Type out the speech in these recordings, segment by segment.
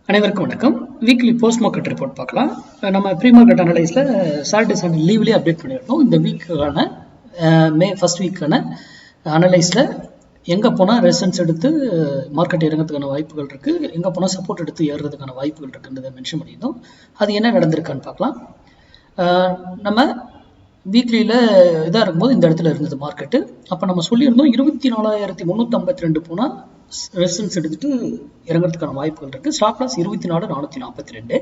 அனைவருக்கும் வணக்கம். Weekly post market report பார்க்கலாம். நம்ம ப்ரீ மார்க்கெட் அனலைஸில் சாட்டர்டே சண்டே லீவ்லேயே அப்டேட் பண்ணியிருக்கோம். இந்த வீக்கான மே ஃபர்ஸ்ட் வீக்கான அனலைஸில் எங்கே போனால் ரெசிஸ்டன்ஸ் எடுத்து மார்க்கெட் இறங்கிறதுக்கான வாய்ப்புகள் இருக்குது, எங்கே போனால் சப்போர்ட் எடுத்து ஏறுறதுக்கான வாய்ப்புகள் இருக்குன்றதை மென்ஷன் பண்ணியிருந்தோம். அது என்ன நடந்திருக்கான்னு பார்க்கலாம். நம்ம வீக்லியில் இதாக இருக்கும்போது இந்த இடத்துல இருந்தது மார்க்கெட்டு. அப்போ நம்ம சொல்லியிருந்தோம் 24,352 போனால் ரெசிஸ்டன்ஸ் எடுத்துட்டு இறங்குறதுக்கான வாய்ப்புகள் இருக்குது. Stop loss 24,442.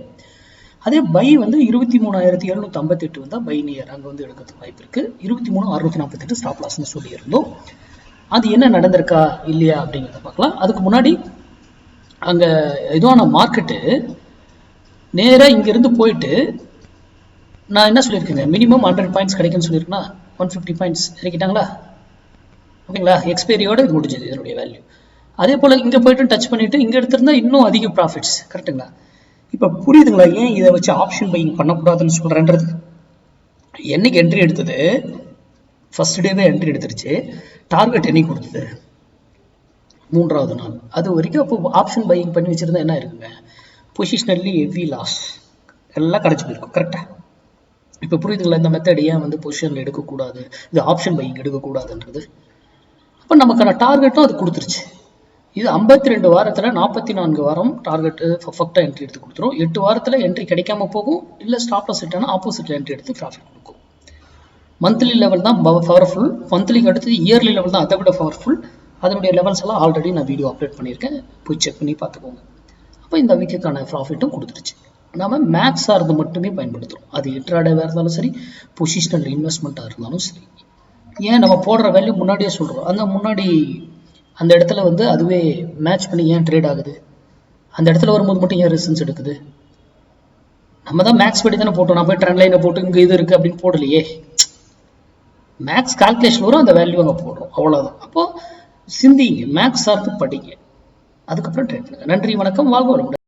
அதே பை வந்து 23,758 வந்தால் பை நியர் அங்கே வந்து எடுக்கிறதுக்கு வாய்ப்பு இருக்குது. 23,648 ஸ்டாப் லாஸ்ன்னு சொல்லியிருந்தோம். அது என்ன நடந்திருக்கா இல்லையா அப்படிங்கிறத பார்க்கலாம். அதுக்கு முன்னாடி அங்கே இதுவான மார்க்கெட்டு நேராக இங்கேருந்து போயிட்டு நான் என்ன சொல்லியிருக்கேங்க, மினிமம் 100 பாயிண்ட்ஸ் கிடைக்குன்னு சொல்லியிருக்கேன்னா 150 பாயிண்ட்ஸ் இறக்கிட்டாங்களா? ஓகேங்களா? எக்ஸ்பைரியோட இது முடிஞ்சது இதனுடைய வேல்யூ. அதே போல் இங்கே போயிட்டு டச் பண்ணிவிட்டு இங்கே எடுத்திருந்தா இன்னும் அதிக ப்ராஃபிட்ஸ். கரெக்டுங்களா? இப்போ புரியுதுங்களா ஏன் இதை வச்சு ஆப்ஷன் பையிங் பண்ணக்கூடாதுன்னு சொல்கிறேன்றது? என்னைக்கு என்ட்ரி எடுத்தது? ஃபர்ஸ்ட் டேவே என்ட்ரி எடுத்துருச்சு. டார்கெட் என்னைக்கு கொடுத்தது? 3வது நாள். அது வரைக்கும் அப்போ ஆப்ஷன் பையிங் பண்ணி வச்சுருந்தா என்ன இருக்குங்க, பொசிஷனல்லி ஹெவி லாஸ் எல்லாம் கிடச்சி போயிருக்கும். கரெக்டாக? இப்போ புரியுதுங்களா இந்த மெத்தட் ஏன் வந்து பொசிஷனில் எடுக்கக்கூடாது, இது ஆப்ஷன் பையிங் எடுக்கக்கூடாதுன்றது? அப்போ நமக்கான டார்கெட்டும் அது கொடுத்துருச்சு. இது 52 வாரத்தில் 44 வாரம் டார்கெட்டு பர்ஃபெக்டாக என்ட்ரி எடுத்து கொடுத்துரும். 8 வாரத்தில் என்ட்ரி கிடைக்காம போகும், இல்லை ஸ்டாப் லாஸ் ஹிட்டான ஆப்போசிட் என்ட்ரி எடுத்து ப்ராஃபிட் கொடுக்கும். மந்த்லி லெவல் தான் பவர்ஃபுல், மந்த்லிக்கு அடுத்து இயர்லி லெவல் தான் அதை விட பவர்ஃபுல். அதனுடைய லெவல்ஸ் எல்லாம் ஆல்ரெடி நான் வீடியோ அப்லோட் பண்ணியிருக்கேன், போய் செக் பண்ணி பார்த்துக்கோங்க. அப்போ இந்த வீக்குக்கான ப்ராஃபிட்டும் கொடுத்துருச்சு. நம்ம மேக்ஸ் சார்ந்து மட்டுமே பயன்படுத்துகிறோம். அது இன்ட்ராடேவாக இருந்தாலும் சரி, பொசிஷனல் இன்வெஸ்ட்மெண்ட்டாக இருந்தாலும் சரி. ஏன் நம்ம போடுற வேல்யூ முன்னாடியே சொல்கிறோம், அந்த முன்னாடி அந்த இடத்துல வந்து அதுவே மேட்ச் பண்ணி ஏன் ட்ரேட் ஆகுது, அந்த இடத்துல வரும்போது மட்டும் ஏன் ரெசிஸ்டன்ஸ் எடுக்குது? நம்ம தான் மேக்ஸ் படி தானே போட்டோம். நான் போய் ட்ரெண்ட் லைனை போட்டு இங்கே இது இருக்குது அப்படின்னு போடலையே. மேக்ஸ் கால்குலேஷன் வரும், அந்த வேல்யூ அங்கே போடுறோம், அவ்வளோதான். அப்போது சிந்திங்க, மேக்ஸ் சார்ந்து படிங்க, அதுக்கப்புறம் ட்ரேட் பண்ணுங்க. நன்றி, வணக்கம், வாழ்க வளமுடன்.